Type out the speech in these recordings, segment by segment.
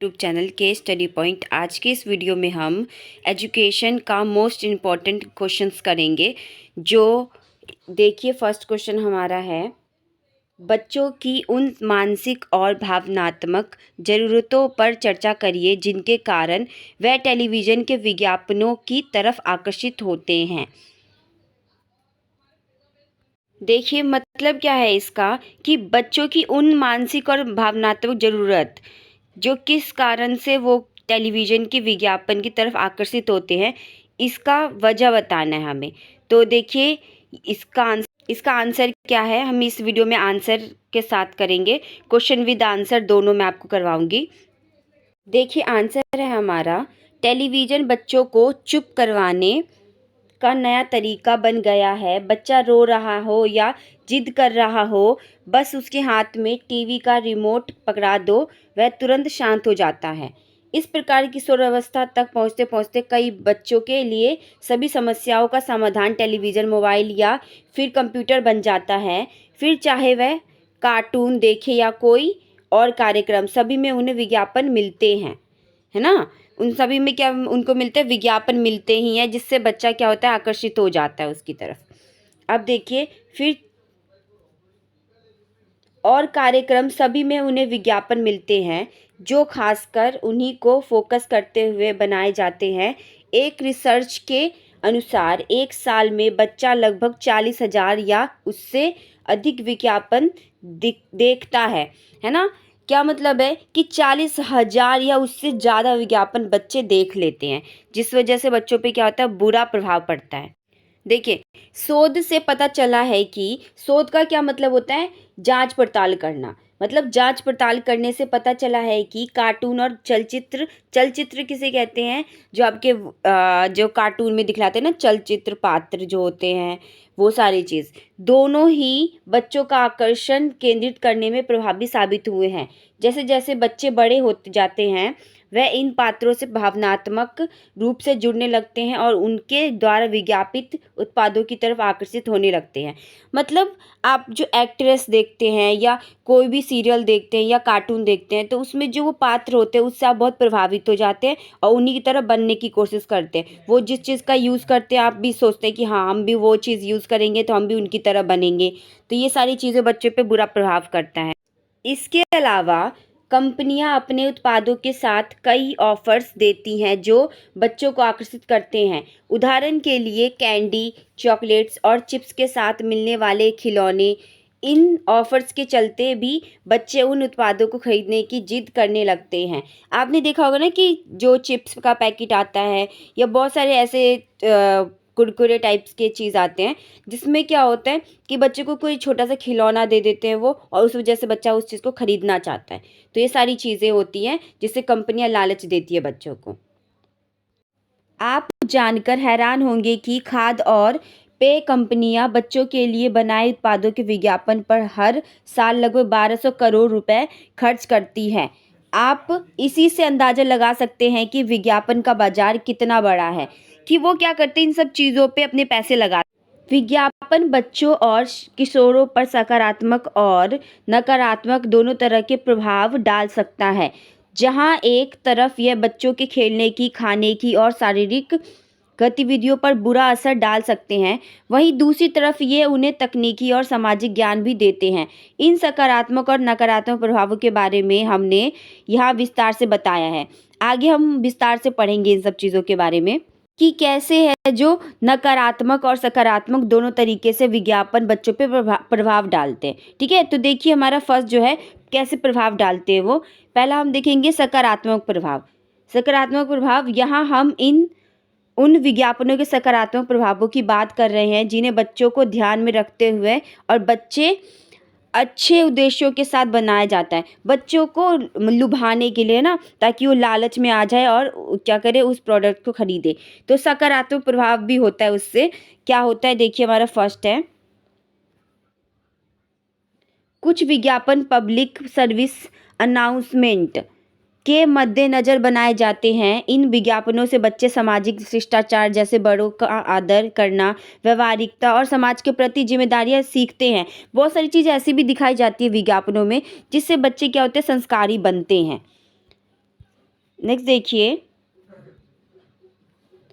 YouTube channel के study point. आज के इस वीडियो में हम एजुकेशन का मोस्ट इम्पॉर्टेंट क्वेश्चंस करेंगे। जो देखिए, फर्स्ट क्वेश्चन हमारा है, बच्चों की उन मानसिक और भावनात्मक ज़रूरतों पर चर्चा करिए जिनके कारण वह टेलीविज़न के विज्ञापनों की तरफ आकर्षित होते हैं। देखिए, मतलब क्या है इसका कि बच्चों की उन मानसिक और भावनात्मक ज़रूरत जो किस कारण से वो टेलीविज़न के विज्ञापन की तरफ आकर्षित होते हैं, इसका वजह बताना है हमें। तो देखिए, इसका आंसर क्या है, हम इस वीडियो में आंसर के साथ करेंगे। क्वेश्चन विद आंसर दोनों मैं आपको करवाऊंगी। देखिए, आंसर है हमारा, टेलीविज़न बच्चों को चुप करवाने का नया तरीका बन गया है। बच्चा रो रहा हो या जिद कर रहा हो, बस उसके हाथ में टीवी का रिमोट पकड़ा दो, वह तुरंत शांत हो जाता है। इस प्रकार की किशोरावस्था तक पहुँचते पहुँचते कई बच्चों के लिए सभी समस्याओं का समाधान टेलीविज़न, मोबाइल या फिर कंप्यूटर बन जाता है। फिर चाहे वह कार्टून देखे या कोई और कार्यक्रम, सभी में उन्हें विज्ञापन मिलते हैं, है ना। उन सभी में क्या उनको मिलते हैं, विज्ञापन मिलते ही हैं, जिससे बच्चा क्या होता है, आकर्षित हो जाता है उसकी तरफ। अब देखिए, फिर और कार्यक्रम, सभी में उन्हें विज्ञापन मिलते हैं जो खासकर उन्हीं को फोकस करते हुए बनाए जाते हैं। एक रिसर्च के अनुसार एक साल में बच्चा लगभग 40,000 या उससे अधिक विज्ञापन देखता है ना। क्या मतलब है कि 40,000 या उससे ज़्यादा विज्ञापन बच्चे देख लेते हैं, जिस वजह से बच्चों पे क्या होता है, बुरा प्रभाव पड़ता है। देखिए, शोध से पता चला है कि शोध का क्या मतलब होता है, जांच पड़ताल करना। मतलब जांच पड़ताल करने से पता चला है कि कार्टून और चलचित्र किसे कहते हैं, जो आपके जो कार्टून में दिखलाते हैं ना, चलचित्र पात्र जो होते हैं, वो सारी चीज़ दोनों ही बच्चों का आकर्षण केंद्रित करने में प्रभावी साबित हुए हैं। जैसे जैसे बच्चे बड़े होते जाते हैं, वह इन पात्रों से भावनात्मक रूप से जुड़ने लगते हैं और उनके द्वारा विज्ञापित उत्पादों की तरफ आकर्षित होने लगते हैं। मतलब आप जो एक्ट्रेस देखते हैं या कोई भी सीरियल देखते हैं या कार्टून देखते हैं, तो उसमें जो वो पात्र होते हैं उससे आप बहुत प्रभावित हो जाते हैं और उन्हीं की तरह बनने की कोशिश करते हैं। वो जिस चीज़ का यूज़ करते हैं, आप भी सोचते हैं कि हाँ, हम भी वो चीज़ यूज़ करेंगे तो हम भी उनकी तरह बनेंगे। तो ये सारी चीज़ें बच्चों पे बुरा प्रभाव करता है। इसके अलावा कंपनियां अपने उत्पादों के साथ कई ऑफर्स देती हैं जो बच्चों को आकर्षित करते हैं। उदाहरण के लिए कैंडी, चॉकलेट्स और चिप्स के साथ मिलने वाले खिलौने। इन ऑफर्स के चलते भी बच्चे उन उत्पादों को खरीदने की जिद करने लगते हैं। आपने देखा होगा ना कि जो चिप्स का पैकेट आता है या बहुत सारे ऐसे कुरकुरे टाइप्स के चीज़ आते हैं, जिसमें क्या होता है कि बच्चे को कोई छोटा सा खिलौना दे देते हैं वो, और उस वजह से बच्चा उस चीज़ को खरीदना चाहता है। तो ये सारी चीज़ें होती हैं जिससे कंपनियां लालच देती है बच्चों को। आप जानकर हैरान होंगे कि खाद्य और पेय कंपनियां बच्चों के लिए बनाए उत्पादों के विज्ञापन पर हर साल लगभग 1200 करोड़ रुपए खर्च करती हैं। आप इसी से अंदाज़ा लगा सकते हैं कि विज्ञापन का बाजार कितना बड़ा है, कि वो क्या करते हैं, इन सब चीज़ों पे अपने पैसे लगा। विज्ञापन बच्चों और किशोरों पर सकारात्मक और नकारात्मक दोनों तरह के प्रभाव डाल सकता है। जहां एक तरफ यह बच्चों के खेलने की, खाने की और शारीरिक गतिविधियों पर बुरा असर डाल सकते हैं, वहीं दूसरी तरफ ये उन्हें तकनीकी और सामाजिक ज्ञान भी देते हैं। इन सकारात्मक और नकारात्मक प्रभावों के बारे में हमने यहाँ विस्तार से बताया है। आगे हम विस्तार से पढ़ेंगे इन सब चीज़ों के बारे में कि कैसे है जो नकारात्मक और सकारात्मक दोनों तरीके से विज्ञापन बच्चों पे प्रभाव डालते हैं। ठीक है, तो देखिए, हमारा फर्स्ट जो है, कैसे प्रभाव डालते हैं वो। पहला हम देखेंगे सकारात्मक प्रभाव। सकारात्मक प्रभाव, यहाँ हम उन विज्ञापनों के सकारात्मक प्रभावों की बात कर रहे हैं जिन्हें बच्चों को ध्यान में रखते हुए और बच्चे अच्छे उद्देश्यों के साथ बनाया जाता है, बच्चों को लुभाने के लिए ना, ताकि वो लालच में आ जाए और क्या करे, उस प्रोडक्ट को खरीदे। तो सकारात्मक प्रभाव भी होता है उससे। क्या होता है, देखिए, हमारा फर्स्ट है, कुछ विज्ञापन पब्लिक सर्विस अनाउंसमेंट के मद्देनज़र बनाए जाते हैं। इन विज्ञापनों से बच्चे सामाजिक शिष्टाचार, जैसे बड़ों का आदर करना, व्यावहारिकता और समाज के प्रति जिम्मेदारियां सीखते हैं। बहुत सारी चीज़ें ऐसी भी दिखाई जाती है विज्ञापनों में, जिससे बच्चे क्या होते हैं, संस्कारी बनते हैं। नेक्स्ट देखिए,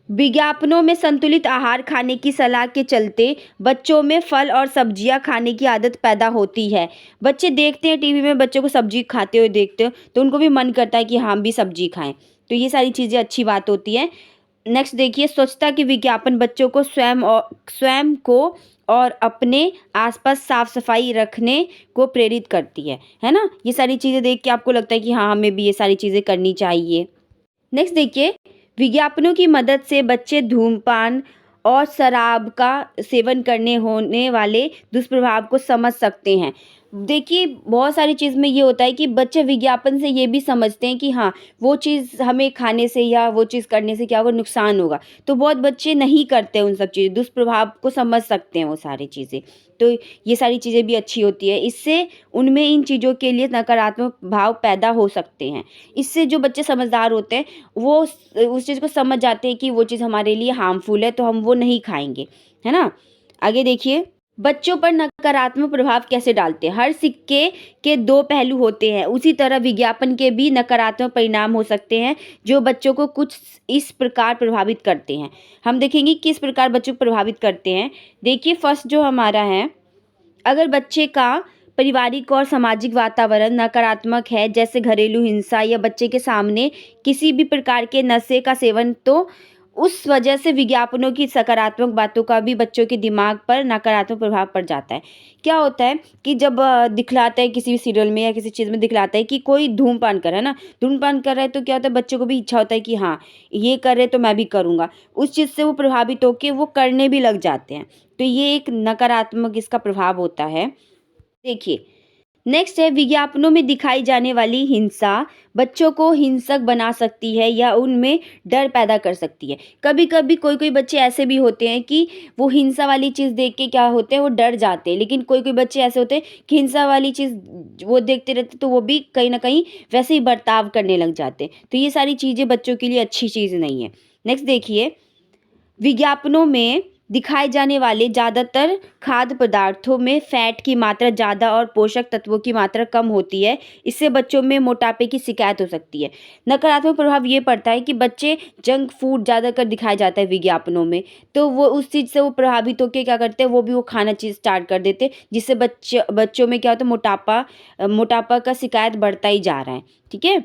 विज्ञापनों में संतुलित आहार खाने की सलाह के चलते बच्चों में फल और सब्जियां खाने की आदत पैदा होती है। बच्चे देखते हैं टीवी में बच्चों को सब्जी खाते हुए देखते हो तो उनको भी मन करता है कि हम भी सब्जी खाएं। तो ये सारी चीज़ें अच्छी बात होती है। नेक्स्ट देखिए, स्वच्छता के विज्ञापन बच्चों को स्वयं को और अपने आसपास साफ सफाई रखने को प्रेरित करती है ना। ये सारी चीज़ें देख के आपको लगता है कि हाँ, हमें भी ये सारी चीज़ें करनी चाहिए। नेक्स्ट देखिए, विज्ञापनों की मदद से बच्चे धूम्रपान और शराब का सेवन करने होने वाले दुष्प्रभाव को समझ सकते हैं। देखिए, बहुत सारी चीज़ में ये होता है कि बच्चे विज्ञापन से ये भी समझते हैं कि हाँ, वो चीज़ हमें खाने से या वो चीज़ करने से क्या होगा, नुकसान होगा। तो बहुत बच्चे नहीं करते उन सब चीज़, दुष्प्रभाव को समझ सकते हैं वो सारी चीज़ें। तो ये सारी चीज़ें भी अच्छी होती है। इससे उनमें इन चीज़ों के लिए नकारात्मक भाव पैदा हो सकते हैं। इससे जो बच्चे समझदार होते हैं वो उस चीज़ को समझ जाते हैं कि वो चीज़ हमारे लिए हार्मफुल है, तो हम वो नहीं खाएँगे, है ना? आगे देखिए, बच्चों पर नकारात्मक प्रभाव कैसे डालते हैं। हर सिक्के के 2 पहलू होते हैं, उसी तरह विज्ञापन के भी नकारात्मक परिणाम हो सकते हैं जो बच्चों को कुछ इस प्रकार प्रभावित करते हैं। हम देखेंगे किस प्रकार बच्चों को प्रभावित करते हैं। देखिए, फर्स्ट जो हमारा है, अगर बच्चे का पारिवारिक और सामाजिक वातावरण नकारात्मक है, जैसे घरेलू हिंसा या बच्चे के सामने किसी भी प्रकार के नशे का सेवन, तो उस वजह से विज्ञापनों की सकारात्मक बातों का भी बच्चों के दिमाग पर नकारात्मक प्रभाव पड़ जाता है। क्या होता है कि जब दिखलाता है किसी भी सीरियल में या किसी चीज़ में दिखलाता है कि कोई धूम्रपान कर रहा है ना, धूम्रपान कर रहा है, तो क्या होता है बच्चों को भी इच्छा होता है कि हाँ, ये कर रहे तो मैं भी करूँगा। उस चीज़ से वो प्रभावित होके वो करने भी लग जाते हैं। तो ये एक नकारात्मक इसका प्रभाव होता है। देखिए, नेक्स्ट है, विज्ञापनों में दिखाई जाने वाली हिंसा बच्चों को हिंसक बना सकती है या उनमें डर पैदा कर सकती है। कभी-कभी कोई-कोई बच्चे ऐसे भी होते हैं कि वो हिंसा वाली चीज़ देख के क्या होते हैं, वो डर जाते हैं। लेकिन कोई-कोई बच्चे ऐसे होते हैं कि हिंसा वाली चीज़ वो देखते रहते तो वो भी कहीं न कहीं वैसे ही बर्ताव करने लग जाते हैं। तो ये सारी चीज़ें बच्चों के लिए अच्छी चीज़ नहीं है। नेक्स्ट देखिए, विज्ञापनों में दिखाए जाने वाले ज़्यादातर खाद्य पदार्थों में फैट की मात्रा ज़्यादा और पोषक तत्वों की मात्रा कम होती है। इससे बच्चों में मोटापे की शिकायत हो सकती है। नकारात्मक प्रभाव ये पड़ता है कि बच्चे जंक फूड ज़्यादातर दिखाया जाता है विज्ञापनों में, तो वो उस चीज़ से वो प्रभावित होके क्या करते हैं, वो भी वो खाना चीज़ स्टार्ट कर देते हैं, जिससे बच्चों में क्या होता है, मोटापा का शिकायत बढ़ता ही जा रहा है। ठीक है?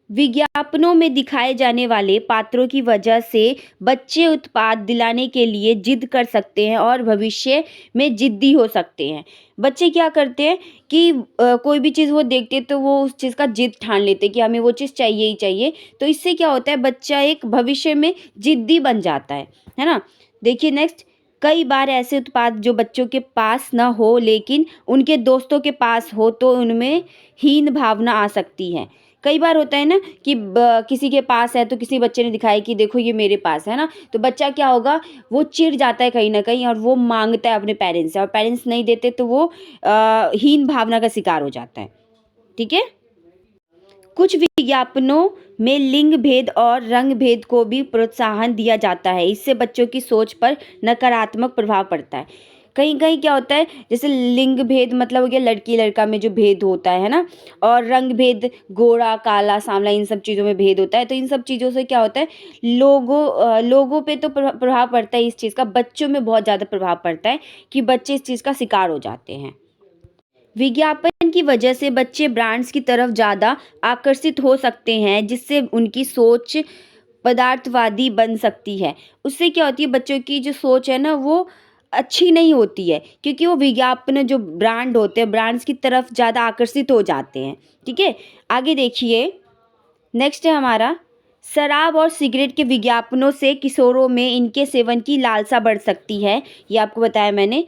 विज्ञापनों में दिखाए जाने वाले पात्रों की वजह से बच्चे उत्पाद दिलाने के लिए जिद कर सकते हैं और भविष्य में जिद्दी हो सकते हैं। बच्चे क्या करते हैं कि कोई भी चीज़ वो देखते हैं तो वो उस चीज़ का जिद ठान लेते हैं कि हमें वो चीज़ चाहिए ही चाहिए। तो इससे क्या होता है, बच्चा एक भविष्य में जिद्दी बन जाता है ना? देखिए नेक्स्ट, कई बार ऐसे उत्पाद जो बच्चों के पास ना हो लेकिन उनके दोस्तों के पास हो तो उनमें हीन भावना आ सकती है। कई बार होता है ना कि किसी के पास है तो किसी बच्चे ने दिखाया कि देखो ये मेरे पास है ना, तो बच्चा क्या होगा, वो चिढ़ जाता है कहीं न कहीं और वो माँगता है अपने पेरेंट्स से और पेरेंट्स नहीं देते तो वो हीन भावना का शिकार हो जाता है। ठीक है? कुछ विज्ञापनों में लिंग भेद और रंग भेद को भी प्रोत्साहन दिया जाता है। इससे बच्चों की सोच पर नकारात्मक प्रभाव पड़ता है। कहीं-कहीं क्या होता है, जैसे लिंग भेद मतलब हो गया लड़की-लड़का में जो भेद होता है ना? और रंग भेद गोरा, काला, सांवला इन सब चीज़ों में भेद होता है। तो इन सब चीज़ों से क्या होता है, लोगों पे तो प्रभाव पड़ता है इस चीज़ का, बच्चों में बहुत ज़्यादा प्रभाव पड़ता है कि बच्चे इस चीज़ का शिकार हो जाते हैं। विज्ञापन की वजह से बच्चे ब्रांड्स की तरफ ज़्यादा आकर्षित हो सकते हैं, जिससे उनकी सोच पदार्थवादी बन सकती है। उससे क्या होती है, बच्चों की जो सोच है ना वो अच्छी नहीं होती है, क्योंकि वो विज्ञापन जो ब्रांड होते हैं, ब्रांड्स की तरफ ज़्यादा आकर्षित हो जाते हैं। ठीक है? आगे देखिए, नेक्स्ट है हमारा, शराब और सिगरेट के विज्ञापनों से किशोरों में इनके सेवन की लालसा बढ़ सकती है। ये आपको बताया मैंने।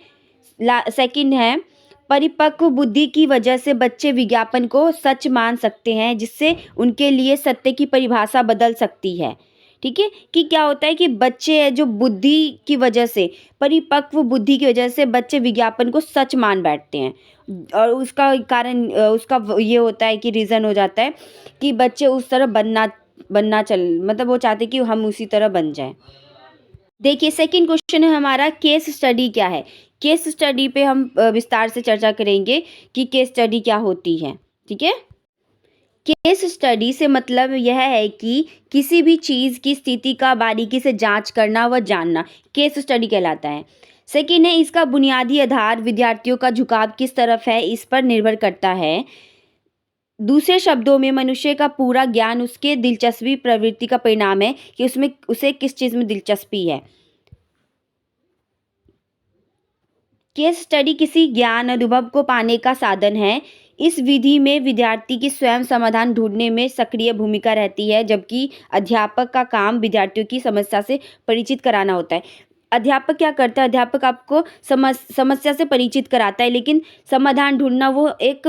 सेकंड है, परिपक्व बुद्धि की वजह से बच्चे विज्ञापन को सच मान सकते हैं, जिससे उनके लिए सत्य की परिभाषा बदल सकती है। ठीक है? कि क्या होता है कि बच्चे जो बुद्धि की वजह से, परिपक्व बुद्धि की वजह से बच्चे विज्ञापन को सच मान बैठते हैं और उसका कारण ये होता है कि रीज़न हो जाता है कि बच्चे उस तरह बनना चल मतलब वो चाहते हैं कि हम उसी तरह बन जाएँ। देखिए, सेकंड क्वेश्चन है हमारा, केस स्टडी क्या है? केस स्टडी पे हम विस्तार से चर्चा करेंगे कि केस स्टडी क्या होती है। ठीक है? केस स्टडी से मतलब यह है कि किसी भी चीज़ की स्थिति का बारीकी से जांच करना व जानना केस स्टडी कहलाता है। सेकेंड है, इसका बुनियादी आधार विद्यार्थियों का झुकाव किस तरफ है इस पर निर्भर करता है। दूसरे शब्दों में मनुष्य का पूरा ज्ञान उसके दिलचस्पी प्रवृत्ति का परिणाम है कि उसमें उसे किस चीज़ में दिलचस्पी है। केस स्टडी किसी ज्ञान अनुभव को पाने का साधन है। इस विधि में विद्यार्थी की स्वयं समाधान ढूंढने में सक्रिय भूमिका रहती है, जबकि अध्यापक का काम विद्यार्थियों की समस्या से परिचित कराना होता है। अध्यापक क्या करता है, अध्यापक आपको समस्या से परिचित कराता है, लेकिन समाधान ढूंढना वो एक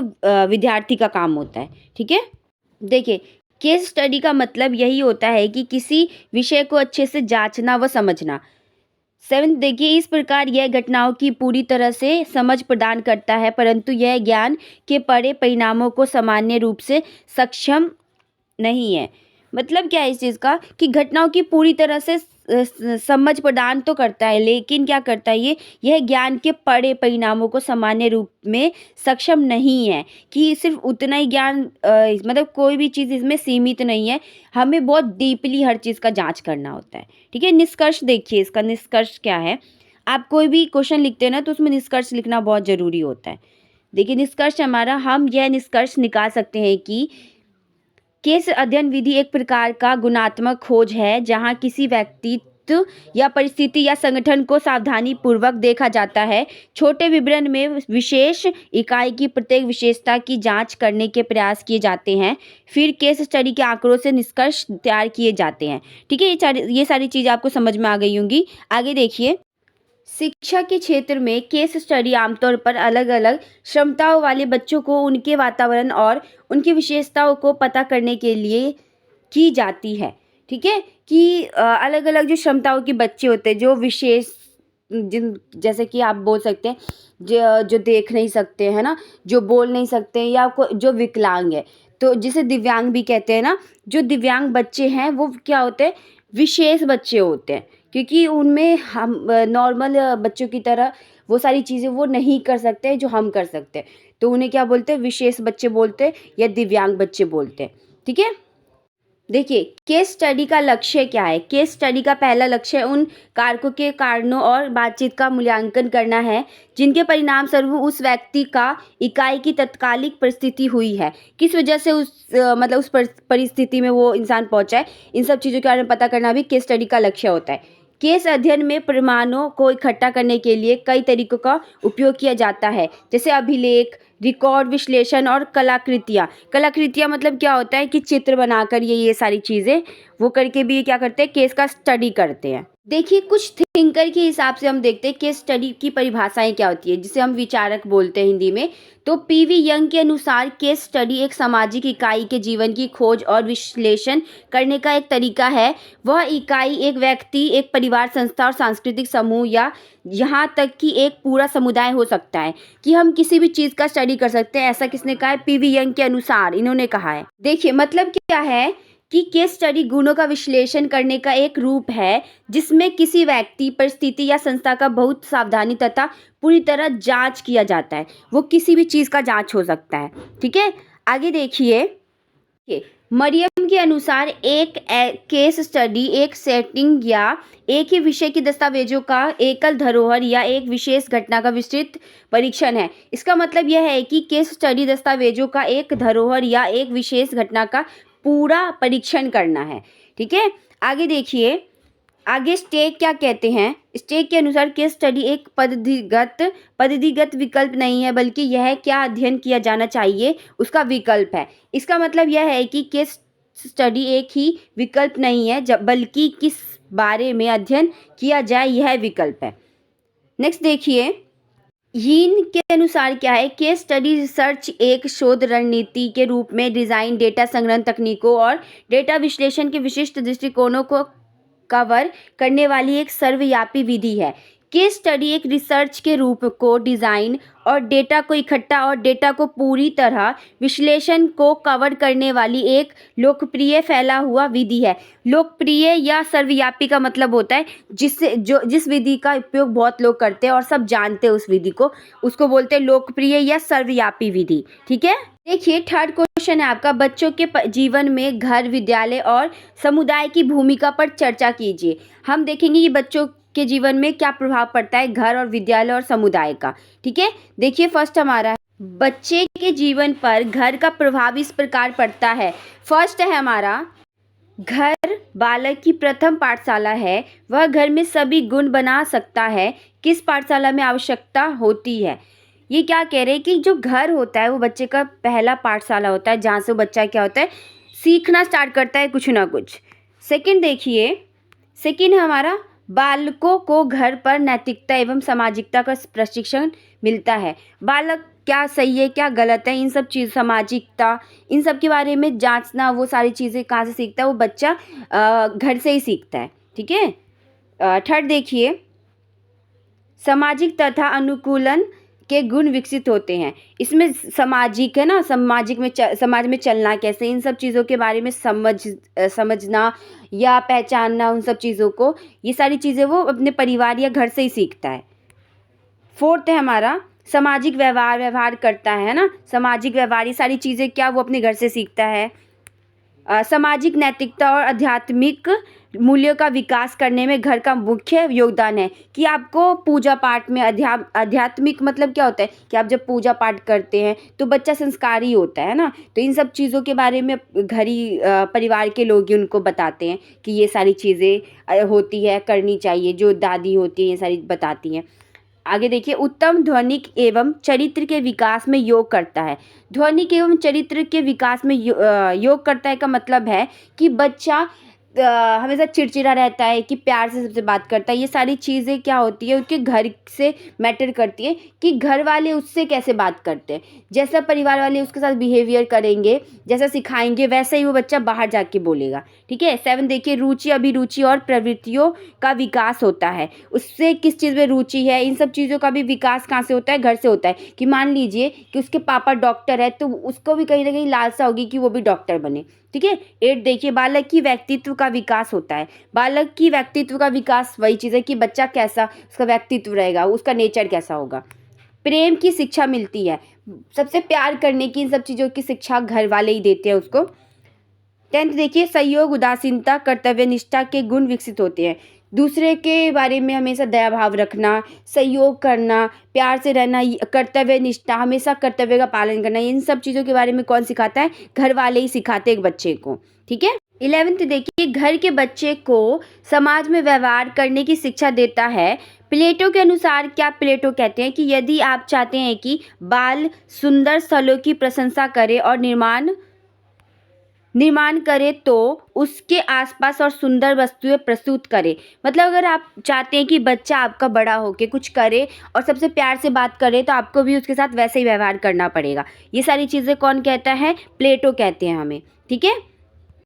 विद्यार्थी का काम होता है। ठीक है, देखिए, केस स्टडी का मतलब यही होता है कि किसी विषय को अच्छे से जांचना व समझना। सेवन्थ देखिए, इस प्रकार यह घटनाओं की पूरी तरह से समझ प्रदान करता है, परंतु यह ज्ञान के परे परिणामों को सामान्य रूप से सक्षम नहीं है। मतलब क्या है इस चीज़ का कि घटनाओं की पूरी तरह से समझ प्रदान तो करता है, लेकिन क्या करता है यह ज्ञान के परे परिणामों को सामान्य रूप में सक्षम नहीं है कि सिर्फ उतना ही ज्ञान मतलब कोई भी चीज़ इसमें सीमित नहीं है, हमें बहुत डीपली हर चीज़ का जांच करना होता है। ठीक है, निष्कर्ष देखिए, इसका निष्कर्ष क्या है। आप कोई भी क्वेश्चन लिखते हैं ना, तो उसमें निष्कर्ष लिखना बहुत ज़रूरी होता है। देखिए, निष्कर्ष हमारा, हम यह निष्कर्ष निकाल सकते हैं कि केस अध्ययन विधि एक प्रकार का गुणात्मक खोज है जहां किसी व्यक्तित्व या परिस्थिति या संगठन को सावधानी पूर्वक देखा जाता है। छोटे विवरण में विशेष इकाई की प्रत्येक विशेषता की जांच करने के प्रयास किए जाते हैं। फिर केस स्टडी के आंकड़ों से निष्कर्ष तैयार किए जाते हैं। ठीक है, ये सारी चीज़ आपको समझ में आ गई होंगी। आगे देखिए, शिक्षा के क्षेत्र में केस स्टडी आमतौर पर अलग अलग क्षमताओं वाले बच्चों को उनके वातावरण और उनकी विशेषताओं को पता करने के लिए की जाती है। ठीक है, कि अलग अलग जो क्षमताओं के बच्चे होते हैं, जो विशेष, जिन जैसे कि आप बोल सकते हैं जो देख नहीं सकते हैं ना, जो बोल नहीं सकते, या जो विकलांग है, तो जिसे दिव्यांग भी कहते हैं ना। जो दिव्यांग बच्चे हैं वो क्या होते हैं, विशेष बच्चे होते हैं, क्योंकि उनमें हम नॉर्मल बच्चों की तरह वो सारी चीज़ें वो नहीं कर सकते जो हम कर सकते हैं, तो उन्हें क्या बोलते हैं, विशेष बच्चे बोलते हैं या दिव्यांग बच्चे बोलते हैं। ठीक है, देखिए, केस स्टडी का लक्ष्य क्या है। केस स्टडी का पहला लक्ष्य उन कारकों के कारणों और बातचीत का मूल्यांकन करना है जिनके परिणाम स्वरूप उस व्यक्ति का इकाई की तत्कालिक परिस्थिति हुई है, किस वजह से मतलब उस परिस्थिति में वो इंसान पहुंचा है। इन सब चीज़ों के बारे में पता करना भी केस स्टडी का लक्ष्य होता है। केस अध्ययन में प्रमाणों को इकट्ठा करने के लिए कई तरीकों का उपयोग किया जाता है, जैसे अभिलेख, रिकॉर्ड, विश्लेषण और कलाकृतियाँ। कलाकृतियाँ मतलब क्या होता है कि चित्र बनाकर ये सारी चीज़ें वो करके भी क्या करते हैं, केस का स्टडी करते हैं। देखिए, कुछ थिंकर के हिसाब से हम देखते हैं केस स्टडी की परिभाषाएं क्या होती है, जिसे हम विचारक बोलते हैं हिंदी में। तो पीवी यंग के अनुसार केस स्टडी एक सामाजिक इकाई के जीवन की खोज और विश्लेषण करने का एक तरीका है। वह इकाई एक व्यक्ति, एक परिवार, संस्था और सांस्कृतिक समूह, या यहाँ तक कि एक पूरा समुदाय हो सकता है, कि हम किसी भी चीज़ का स्टडी कर सकते हैं। ऐसा किसने कहा है, पीवी यंग के अनुसार इन्होंने कहा है। देखिए, मतलब क्या है कि केस स्टडी गुणों का विश्लेषण करने का एक रूप है जिसमें किसी व्यक्ति, परिस्थिति या संस्था का बहुत सावधानी तथा पूरी तरह जांच किया जाता है। वो किसी भी चीज़ का जांच हो सकता है। ठीक है, आगे देखिए, मरियम के अनुसार एक केस स्टडी एक सेटिंग या एक ही विषय के दस्तावेजों का एकल धरोहर या एक विशेष घटना का विस्तृत परीक्षण है। इसका मतलब यह है कि केस स्टडी दस्तावेजों का एक धरोहर या एक विशेष घटना का पूरा परीक्षण करना है। ठीक है, आगे देखिए, आगे स्टेक क्या कहते हैं। स्टेक के अनुसार केस स्टडी एक पद्धतिगत विकल्प नहीं है, बल्कि यह क्या अध्ययन किया जाना चाहिए उसका विकल्प है। इसका मतलब यह है कि केस स्टडी एक ही विकल्प नहीं है, बल्कि किस बारे में अध्ययन किया जाए यह विकल्प है। नेक्स्ट देखिए, यीन के अनुसार क्या है, केस स्टडी रिसर्च एक शोध रणनीति के रूप में डिज़ाइन, डेटा संग्रहण तकनीकों और डेटा विश्लेषण के विशिष्ट दृष्टिकोणों को कवर करने वाली एक सर्वव्यापी विधि है। केस स्टडी एक रिसर्च के रूप को डिज़ाइन और डेटा को इकट्ठा और डेटा को पूरी तरह विश्लेषण को कवर करने वाली एक लोकप्रिय फैला हुआ विधि है। लोकप्रिय या सर्वव्यापी का मतलब होता है जिस विधि का उपयोग बहुत लोग करते हैं और सब जानते हैं उस विधि को, उसको बोलते हैं लोकप्रिय या सर्वव्यापी विधि। ठीक है, देखिए थर्ड क्वेश्चन है आपका, बच्चों के जीवन में घर, विद्यालय और समुदाय की भूमिका पर चर्चा कीजिए। हम देखेंगे कि बच्चों के जीवन में क्या प्रभाव पड़ता है घर और विद्यालय और समुदाय का। ठीक है, देखिए फर्स्ट हमारा बच्चे के जीवन पर घर का प्रभाव इस प्रकार पड़ता है। फर्स्ट है हमारा, घर बालक की प्रथम पाठशाला है, वह घर में सभी गुण बना सकता है। किस पाठशाला में आवश्यकता होती है? ये क्या कह रहे हैं कि जो घर होता है वो बच्चे का पहला पाठशाला होता है, जहाँ से बच्चा क्या होता है, सीखना स्टार्ट करता है कुछ ना कुछ। सेकंड देखिए, सेकंड है हमारा, बालकों को घर पर नैतिकता एवं सामाजिकता का प्रशिक्षण मिलता है। बालक क्या सही है क्या गलत है, इन सब चीज़, सामाजिकता, इन सब के बारे में जांचना, वो सारी चीज़ें कहाँ से सीखता है, वो बच्चा घर से ही सीखता है। ठीक है, थर्ड देखिए, सामाजिक तथा अनुकूलन के गुण विकसित होते हैं। इसमें सामाजिक है ना, समाज में चलना कैसे, इन सब चीज़ों के बारे में समझना या पहचानना, उन सब चीज़ों को, ये सारी चीज़ें वो अपने परिवार या घर से ही सीखता है। फोर्थ है हमारा, सामाजिक व्यवहार करता है ना, सामाजिक व्यवहार, ये सारी चीज़ें क्या वो अपने घर से सीखता है। सामाजिक नैतिकता और आध्यात्मिक मूल्यों का विकास करने में घर का मुख्य योगदान है। कि आपको पूजा पाठ में आध्यात्मिक मतलब क्या होता है कि आप जब पूजा पाठ करते हैं तो बच्चा संस्कारी होता है ना, तो इन सब चीज़ों के बारे में घरी परिवार के लोग ही उनको बताते हैं कि ये सारी चीज़ें होती है, करनी चाहिए, जो दादी होती है ये सारी बताती हैं। आगे देखिए, उत्तम ध्वनिक एवं चरित्र के विकास में योग करता है। ध्वनिक एवं चरित्र के विकास में योग करता है का मतलब है कि बच्चा हमेशा चिड़चिड़ा रहता है, कि प्यार से सबसे बात करता है, ये सारी चीज़ें क्या होती है उसके घर से मैटर करती है कि घर वाले उससे कैसे बात करते हैं। जैसा परिवार वाले उसके साथ बिहेवियर करेंगे, जैसा सिखाएंगे, वैसे ही वो बच्चा बाहर जाके बोलेगा। ठीक है, 7 देखिए, रुचि, अभिरुचि और प्रवृत्तियों का विकास होता है। उससे किस चीज़ में रुचि है, इन सब चीज़ों का भी विकास कहाँ से होता है, घर से होता है। कि मान लीजिए कि उसके पापा डॉक्टर है तो उसको भी कहीं ना कहीं लालसा होगी कि वो भी डॉक्टर बने। ठीक है, 8 देखिए, बालक की व्यक्तित्व का विकास होता है। बालक की व्यक्तित्व का विकास वही चीज़ है कि बच्चा कैसा उसका व्यक्तित्व रहेगा, उसका नेचर कैसा होगा। प्रेम की शिक्षा मिलती है, सबसे प्यार करने की, इन सब चीज़ों की शिक्षा घर वाले ही देते हैं उसको। 10 देखिए, सहयोग, उदासीनता, कर्तव्य निष्ठा के गुण विकसित होते हैं। दूसरे के बारे में हमेशा दया भाव रखना, सहयोग करना, प्यार से रहना, कर्तव्य निष्ठा, हमेशा कर्तव्य का पालन करना, इन सब चीज़ों के बारे में कौन सिखाता है, घर वाले ही सिखाते हैं एक बच्चे को। ठीक है, 11 देखिए, घर के बच्चे को समाज में व्यवहार करने की शिक्षा देता है। प्लेटो के अनुसार, क्या प्लेटो कहते हैं कि यदि आप चाहते हैं कि बाल सुंदर स्थलों की प्रशंसा करे और निर्माण करे तो उसके आसपास और सुंदर वस्तुएं प्रस्तुत करे। मतलब अगर आप चाहते हैं कि बच्चा आपका बड़ा होके कुछ करे और सबसे प्यार से बात करे, तो आपको भी उसके साथ वैसे ही व्यवहार करना पड़ेगा। ये सारी चीज़ें कौन कहता है, प्लेटो कहते हैं हमें। ठीक है,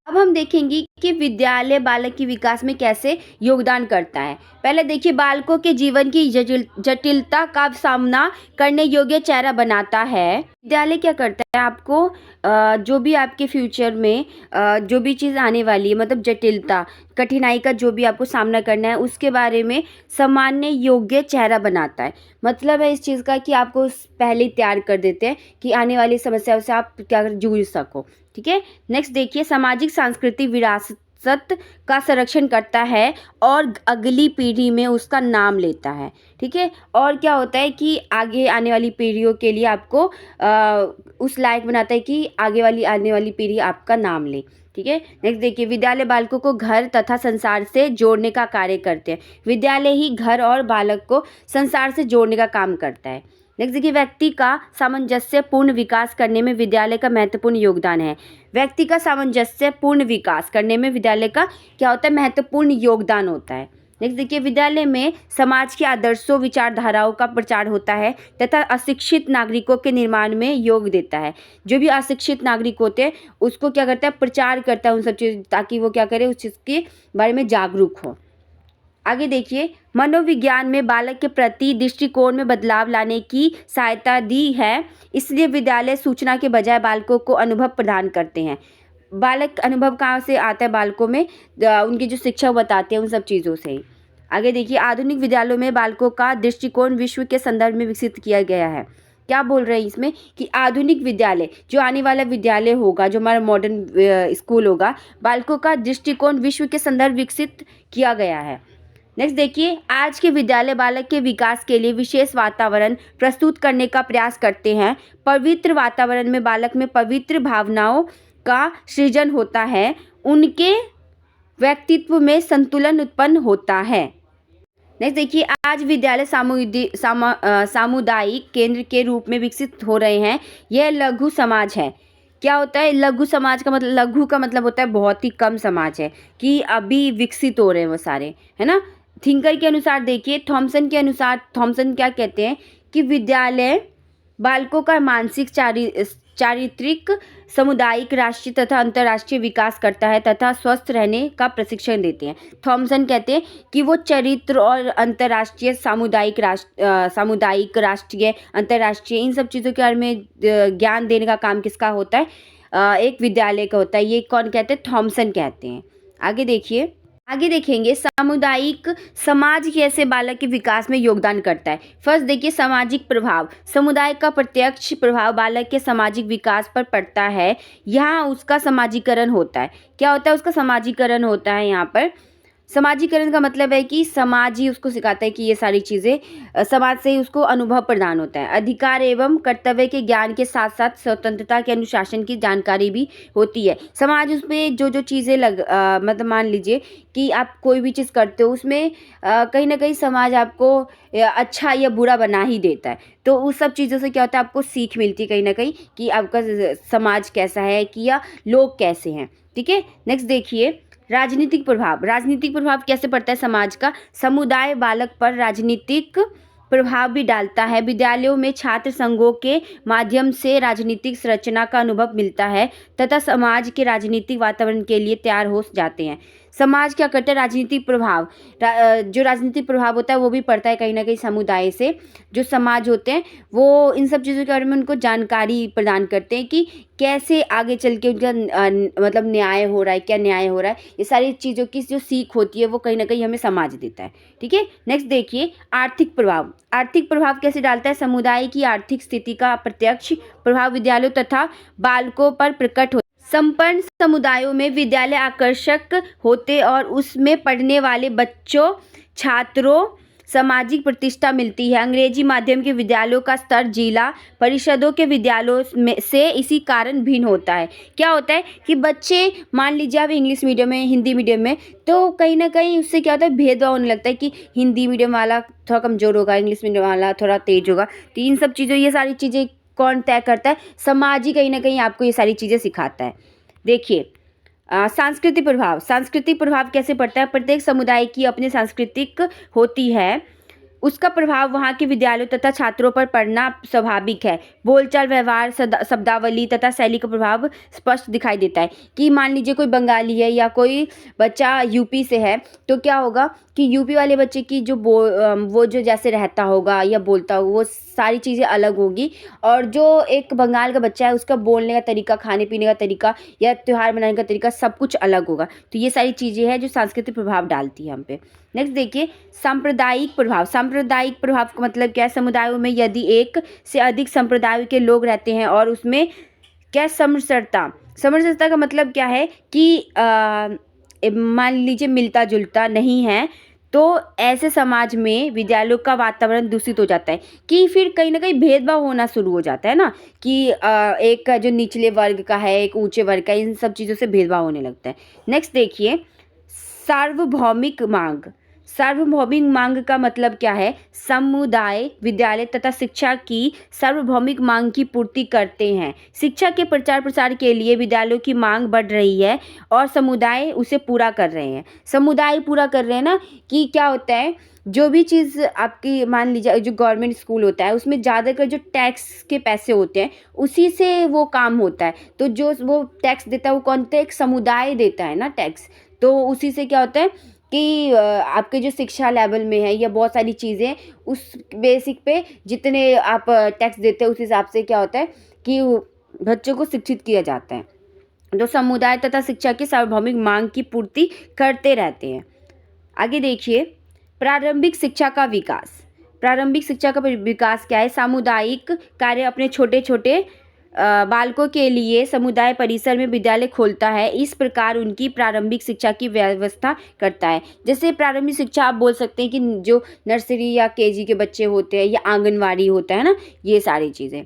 अब हम देखेंगे कि विद्यालय बालक के विकास में कैसे योगदान करता है। पहले देखिए, बालकों के जीवन की जटिलता का सामना करने योग्य चेहरा बनाता है। विद्यालय क्या करता है, आपको जो भी आपके फ्यूचर में जो भी चीज़ आने वाली है, मतलब जटिलता, कठिनाई का जो भी आपको सामना करना है, उसके बारे में सामान्य योग्य चेहरा बनाता है। मतलब है इस चीज़ का कि आपको पहले ही तैयार कर देते हैं कि आने वाली समस्याओं से आप क्या जूझ सको। ठीक है, नेक्स्ट देखिए, सामाजिक सांस्कृतिक विरासत का संरक्षण करता है और अगली पीढ़ी में उसका नाम लेता है। ठीक है, और क्या होता है कि आगे आने वाली पीढ़ियों के लिए आपको उस लायक बनाता है कि आने वाली पीढ़ी आपका नाम ले। ठीक है, नेक्स्ट देखिए, विद्यालय बालकों को घर तथा संसार से जोड़ने का कार्य करते हैं। विद्यालय ही घर और बालक को संसार से जोड़ने का काम करता है। नेक्स्ट देखिए, व्यक्ति का सामंजस्यपूर्ण विकास करने में विद्यालय का महत्वपूर्ण योगदान है। व्यक्ति का सामंजस्यपूर्ण विकास करने में विद्यालय का क्या होता है, महत्वपूर्ण योगदान होता है। नेक्स्ट देखिए, विद्यालय में समाज के आदर्शों, विचारधाराओं का प्रचार होता है तथा अशिक्षित नागरिकों के निर्माण में योग देता है। जो भी अशिक्षित नागरिक होते हैं उसको क्या करता है, प्रचार करता है उन सब चीज़, ताकि वो क्या करे, उस चीज़ के बारे में जागरूक हो। आगे देखिए, मनोविज्ञान में बालक के प्रति दृष्टिकोण में बदलाव लाने की सहायता दी है, इसलिए विद्यालय सूचना के बजाय बालकों को अनुभव प्रदान करते हैं। बालक अनुभव कहाँ से आता है बालकों में? उनके जो शिक्षक बताते हैं उन सब चीज़ों से ही। आगे देखिए, आधुनिक विद्यालयों में बालकों का दृष्टिकोण विश्व के संदर्भ में विकसित किया गया है। क्या बोल रहे हैं इसमें कि आधुनिक विद्यालय, जो आने वाला विद्यालय होगा, जो हमारा मॉडर्न स्कूल होगा, बालकों का दृष्टिकोण विश्व के संदर्भ विकसित किया गया है। नेक्स्ट देखिए, आज के विद्यालय बालक के विकास के लिए विशेष वातावरण प्रस्तुत करने का प्रयास करते हैं। पवित्र वातावरण में बालक में पवित्र भावनाओं का सृजन होता है, उनके व्यक्तित्व में संतुलन उत्पन्न होता है। नेक्स्ट देखिए, आज विद्यालय सामुदायिक केंद्र के रूप में विकसित हो रहे हैं। यह लघु समाज है। क्या होता है लघु समाज का मतलब? लघु का मतलब होता है बहुत ही कम समाज है, कि अभी विकसित हो रहे हैं वो सारे, है ना। थिंकर के अनुसार देखिए, थॉमसन के अनुसार, थॉमसन क्या कहते हैं कि विद्यालय बालकों का मानसिक चारित्रिक, सामुदायिक, राष्ट्रीय तथा अंतर्राष्ट्रीय विकास करता है तथा स्वस्थ रहने का प्रशिक्षण देते हैं। थॉमसन कहते हैं कि वो चरित्र और अंतर्राष्ट्रीय, सामुदायिक, राष्ट्रीय, अंतर्राष्ट्रीय, इन सब चीज़ों के बारे में ज्ञान देने का काम किसका होता है? एक विद्यालय का होता है। ये कौन कहते हैं? थॉमसन कहते हैं। आगे देखिए, आगे देखेंगे सामुदायिक समाज कैसे बालक के विकास में योगदान करता है। फर्स्ट देखिए, सामाजिक प्रभाव। समुदाय का प्रत्यक्ष प्रभाव बालक के सामाजिक विकास पर पड़ता है। यहाँ उसका समाजीकरण होता है। क्या होता है? उसका समाजीकरण होता है। यहाँ पर समाजीकरण का मतलब है कि समाज ही उसको सिखाता है कि ये सारी चीज़ें, समाज से ही उसको अनुभव प्रदान होता है। अधिकार एवं कर्तव्य के ज्ञान के साथ साथ स्वतंत्रता के अनुशासन की जानकारी भी होती है। समाज उसमें जो जो चीज़ें मतलब मान लीजिए कि आप कोई भी चीज़ करते हो, उसमें कहीं ना कहीं समाज आपको अच्छा या बुरा बना ही देता है। तो उस सब चीज़ों से क्या होता है? आपको सीख मिलती है कहीं ना कहीं कि आपका समाज कैसा है, कि या लोग कैसे हैं। ठीक है। नेक्स्ट देखिए, राजनीतिक प्रभाव। राजनीतिक प्रभाव कैसे पड़ता है समाज का? समुदाय बालक पर राजनीतिक प्रभाव भी डालता है। विद्यालयों में छात्र संघों के माध्यम से राजनीतिक संरचना का अनुभव मिलता है तथा समाज के राजनीतिक वातावरण के लिए तैयार हो जाते हैं। समाज क्या करता है? राजनीतिक प्रभाव, जो राजनीतिक प्रभाव होता है वो भी पड़ता है कहीं ना कहीं समुदाय से। जो समाज होते हैं वो इन सब चीज़ों के बारे में उनको जानकारी प्रदान करते हैं कि कैसे आगे चल के उनका मतलब न्याय हो रहा है, क्या न्याय हो रहा है। ये सारी चीज़ों की जो सीख होती है वो कहीं ना कहीं हमें समाज देता है। ठीक है। नेक्स्ट देखिए, आर्थिक प्रभाव। आर्थिक प्रभाव कैसे डालता है? समुदाय की आर्थिक स्थिति का प्रत्यक्ष प्रभाव विद्यालयों तथा बालकों पर प्रकट हो। संपन्न समुदायों में विद्यालय आकर्षक होते और उसमें पढ़ने वाले बच्चों, छात्रों सामाजिक प्रतिष्ठा मिलती है। अंग्रेजी माध्यम के विद्यालयों का स्तर जिला परिषदों के विद्यालयों में से इसी कारण भिन्न होता है। क्या होता है कि बच्चे, मान लीजिए आप इंग्लिश मीडियम में, हिंदी मीडियम में, तो कहीं ना कहीं उससे क्या होता है? भेदभाव होने लगता है कि हिंदी मीडियम वाला थोड़ा कमज़ोर होगा, इंग्लिश मीडियम वाला थोड़ा तेज होगा। तो इन सब चीज़ों, ये सारी चीज़ें कौन तय करता है? समाज ही कहीं ना कहीं आपको ये सारी चीज़ें सिखाता है। देखिए, सांस्कृतिक प्रभाव। सांस्कृतिक प्रभाव कैसे पड़ता है? प्रत्येक समुदाय की अपनी सांस्कृतिक होती है, उसका प्रभाव वहाँ के विद्यालयों तथा छात्रों पर पड़ना स्वाभाविक है। बोलचाल, व्यवहार, शब्दावली तथा शैली का प्रभाव स्पष्ट दिखाई देता है। कि मान लीजिए कोई बंगाली है या कोई बच्चा यूपी से है, तो क्या होगा कि यूपी वाले बच्चे की जो वो जो जैसे रहता होगा या बोलता होगा, वो सारी चीज़ें अलग होगी। और जो एक बंगाल का बच्चा है, उसका बोलने का तरीका, खाने पीने का तरीका या त्यौहार मनाने का तरीका सब कुछ अलग होगा। तो ये सारी चीज़ें हैं जो सांस्कृतिक प्रभाव डालती है हम पे। नेक्स्ट देखिए, सांप्रदायिक प्रभाव। सांप्रदायिक प्रभाव का मतलब क्या है? समुदायों में यदि एक से अधिक संप्रदायों के लोग रहते हैं और उसमें क्या समरसता। समरसता का मतलब क्या है कि मान लीजिए मिलता जुलता नहीं है, तो ऐसे समाज में विद्यालयों का वातावरण दूषित हो जाता है। कि फिर कहीं ना कहीं भेदभाव होना शुरू हो जाता है ना, कि एक जो निचले वर्ग का है, एक ऊंचे वर्ग का, इन सब चीज़ों से भेदभाव होने लगता है। नेक्स्ट देखिए, सार्वभौमिक मांग। सार्वभौमिक मांग का मतलब क्या है? समुदाय, विद्यालय तथा शिक्षा की सार्वभौमिक मांग की पूर्ति करते हैं। शिक्षा के प्रचार प्रसार के लिए विद्यालयों की मांग बढ़ रही है और समुदाय उसे पूरा कर रहे हैं। समुदाय पूरा कर रहे हैं ना, कि क्या होता है, जो भी चीज़ आपकी, मान लीजिए जो गवर्नमेंट स्कूल होता है उसमें ज़्यादातर जो टैक्स के पैसे होते हैं उसी से वो काम होता है। तो जो वो टैक्स देता है वो कौन देता है? एक समुदाय देता है ना टैक्स। तो उसी से क्या होता है कि आपके जो शिक्षा लेवल में है या बहुत सारी चीज़ें उस बेसिक पे जितने आप टैक्स देते हैं उस हिसाब से क्या होता है कि बच्चों को शिक्षित किया जाता है। तो समुदाय तथा शिक्षा की सार्वभौमिक मांग की पूर्ति करते रहते हैं। आगे देखिए, प्रारंभिक शिक्षा का विकास। प्रारंभिक शिक्षा का विकास क्या है? सामुदायिक कार्य अपने छोटे छोटे बालकों के लिए समुदाय परिसर में विद्यालय खोलता है। इस प्रकार उनकी प्रारंभिक शिक्षा की व्यवस्था करता है। जैसे प्रारंभिक शिक्षा आप बोल सकते हैं कि जो नर्सरी या केजी के बच्चे होते हैं या आंगनवाड़ी होता है ना, ये सारी चीज़ें।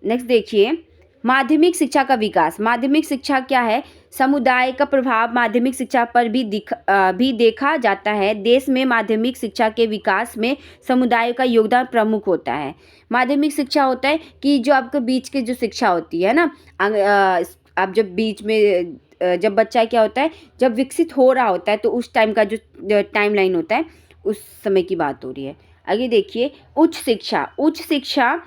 नेक्स्ट देखिए, माध्यमिक शिक्षा का विकास। माध्यमिक शिक्षा क्या है? समुदाय का प्रभाव माध्यमिक शिक्षा पर भी देखा जाता है। देश में माध्यमिक शिक्षा के विकास में समुदाय का योगदान प्रमुख होता है। माध्यमिक शिक्षा होता है कि जो आपके बीच की जो शिक्षा होती है ना, आप जब बीच में जब बच्चा क्या होता है, जब विकसित हो रहा होता है तो उस टाइम का जो टाइम लाइन होता है उस समय की बात हो रही है। आगे देखिए, उच्च शिक्षा। उच्च शिक्षा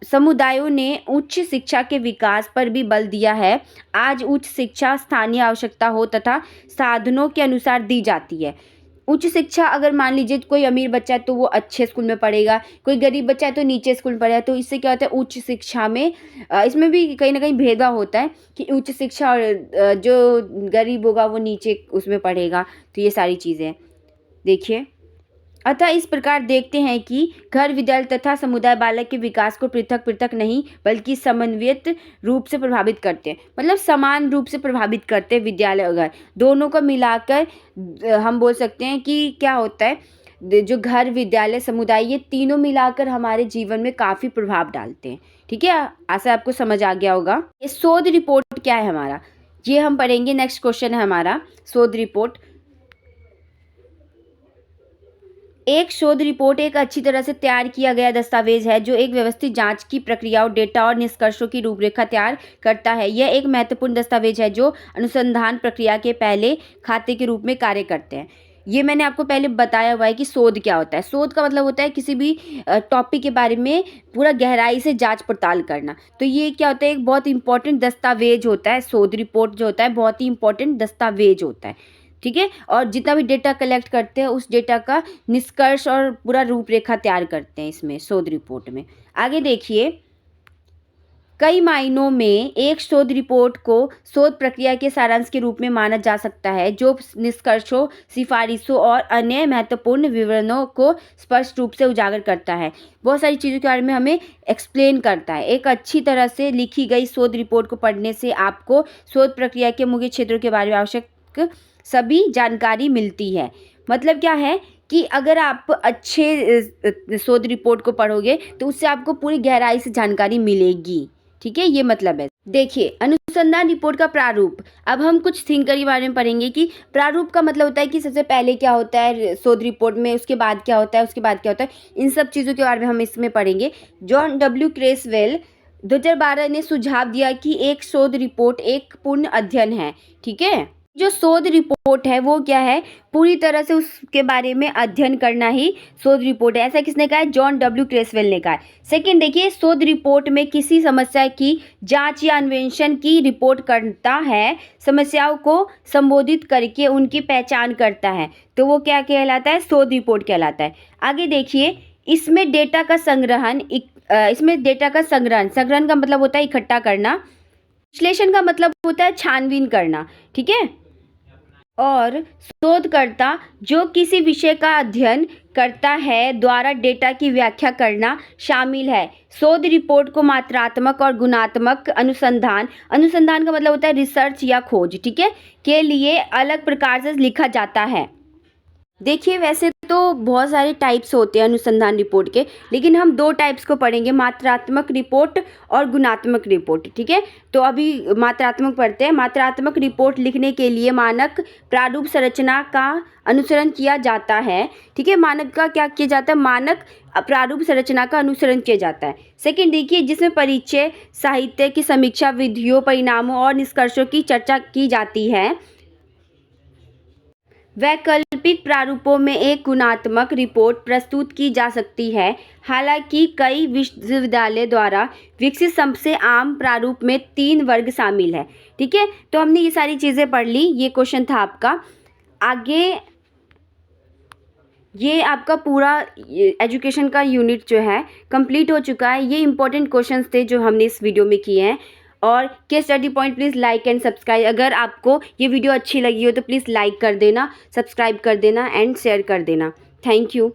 समुदायों ने उच्च शिक्षा के विकास पर भी बल दिया है। आज उच्च शिक्षा स्थानीय आवश्यकता हो तथा साधनों के अनुसार दी जाती है। उच्च शिक्षा अगर मान लीजिए कोई अमीर बच्चा है तो वो अच्छे स्कूल में पढ़ेगा, कोई गरीब बच्चा है तो नीचे स्कूल में पढ़ेगा। तो इससे क्या होता है, उच्च शिक्षा में इसमें भी कहीं ना कहीं भेदभाव होता है कि उच्च शिक्षा और जो गरीब होगा वो नीचे उसमें पढ़ेगा। तो ये सारी चीज़ें देखिए। अतः इस प्रकार देखते हैं कि घर, विद्यालय तथा समुदाय बालक के विकास को पृथक पृथक नहीं बल्कि समन्वित रूप से प्रभावित करते हैं। मतलब समान रूप से प्रभावित करते हैं विद्यालय और घर दोनों को मिलाकर। हम बोल सकते हैं कि क्या होता है, जो घर, विद्यालय, समुदाय, ये तीनों मिलाकर हमारे जीवन में काफ़ी प्रभाव डालते हैं। ठीक है, आशा आपको समझ आ गया होगा। ये शोध रिपोर्ट क्या है हमारा, ये हम पढ़ेंगे। नेक्स्ट क्वेश्चन है हमारा शोध रिपोर्ट। एक शोध रिपोर्ट एक अच्छी तरह से तैयार किया गया दस्तावेज है जो एक व्यवस्थित जांच की प्रक्रियाओं, डेटा और निष्कर्षों की रूपरेखा तैयार करता है। यह एक महत्वपूर्ण दस्तावेज है जो अनुसंधान प्रक्रिया के पहले खाते के रूप में कार्य करते हैं। ये मैंने आपको पहले बताया हुआ है कि शोध क्या होता है। शोध का मतलब होता है किसी भी टॉपिक के बारे में पूरा गहराई से जांच पड़ताल करना। तो ये क्या होता है, एक बहुत इंपॉर्टेंट दस्तावेज होता है। शोध रिपोर्ट जो होता है बहुत ही इंपॉर्टेंट दस्तावेज होता है। ठीक है, और जितना भी डेटा कलेक्ट करते हैं उस डेटा का निष्कर्ष और पूरा रूपरेखा तैयार करते हैं इसमें शोध रिपोर्ट में। आगे देखिए, कई मायनों में एक शोध रिपोर्ट को शोध प्रक्रिया के सारांश के रूप में माना जा सकता है जो निष्कर्षों, सिफारिशों और अन्य महत्वपूर्ण विवरणों को स्पष्ट रूप से उजागर करता है। बहुत सारी चीज़ों के बारे में हमें एक्सप्लेन करता है। एक अच्छी तरह से लिखी गई शोध रिपोर्ट को पढ़ने से आपको शोध प्रक्रिया के मुख्य क्षेत्रों के बारे में आवश्यक सभी जानकारी मिलती है। मतलब क्या है कि अगर आप अच्छे शोध रिपोर्ट को पढ़ोगे तो उससे आपको पूरी गहराई से जानकारी मिलेगी। ठीक है, ये मतलब है। देखिए, अनुसंधान रिपोर्ट का प्रारूप। अब हम कुछ थिंकर के बारे में पढ़ेंगे कि प्रारूप का मतलब होता है कि सबसे पहले क्या होता है शोध रिपोर्ट में, उसके बाद क्या होता है, उसके बाद क्या होता है, इन सब चीज़ों के बारे में हम इसमें पढ़ेंगे। जॉन डब्ल्यू क्रेसवेल 2012 ने सुझाव दिया कि एक शोध रिपोर्ट एक पूर्ण अध्ययन है। ठीक है, जो शोध रिपोर्ट है वो क्या है, पूरी तरह से उसके बारे में अध्ययन करना ही शोध रिपोर्ट है। ऐसा किसने कहा है? जॉन डब्ल्यू क्रेसवेल ने कहा है। सेकंड देखिए, शोध रिपोर्ट में किसी समस्या की जांच या अन्वेषण की रिपोर्ट करता है, समस्याओं को संबोधित करके उनकी पहचान करता है, तो वो क्या कहलाता है? शोध रिपोर्ट कहलाता है। आगे देखिए, इसमें डेटा का संग्रहण संग्रहण का मतलब होता है इकट्ठा करना। विश्लेषण का मतलब होता है छानबीन करना। ठीक है, और शोधकर्ता जो किसी विषय का अध्ययन करता है द्वारा डेटा की व्याख्या करना शामिल है। शोध रिपोर्ट को मात्रात्मक और गुणात्मक अनुसंधान का मतलब होता है रिसर्च या खोज, ठीक है, के लिए अलग प्रकार से लिखा जाता है। देखिए, वैसे तो बहुत सारे टाइप्स होते हैं अनुसंधान रिपोर्ट के, लेकिन हम दो टाइप्स को पढ़ेंगे, मात्रात्मक रिपोर्ट और गुणात्मक रिपोर्ट। ठीक है, तो अभी मात्रात्मक पढ़ते हैं। मात्रात्मक रिपोर्ट लिखने के लिए मानक प्रारूप संरचना का अनुसरण किया जाता है। ठीक है, मानक का क्या किया जाता है? मानक प्रारूप संरचना का अनुसरण किया जाता है। सेकंड देखिए, जिसमें परिचय, साहित्य की समीक्षा, विधियों, परिणामों और निष्कर्षों की चर्चा की जाती है। वैकल्पिक प्रारूपों में एक गुणात्मक रिपोर्ट प्रस्तुत की जा सकती है। हालांकि कई विश्वविद्यालय द्वारा विकसित सबसे आम प्रारूप में 3 वर्ग शामिल है। ठीक है, तो हमने ये सारी चीज़ें पढ़ ली। ये क्वेश्चन था आपका। आगे ये आपका पूरा एजुकेशन का यूनिट जो है कंप्लीट हो चुका है। ये इंपॉर्टेंट क्वेश्चंस थे जो हमने इस वीडियो में किए हैं। और case study point please like and subscribe. अगर आपको ये वीडियो अच्छी लगी हो तो प्लीज़ लाइक कर देना, सब्सक्राइब कर देना एंड शेयर कर देना। Thank you.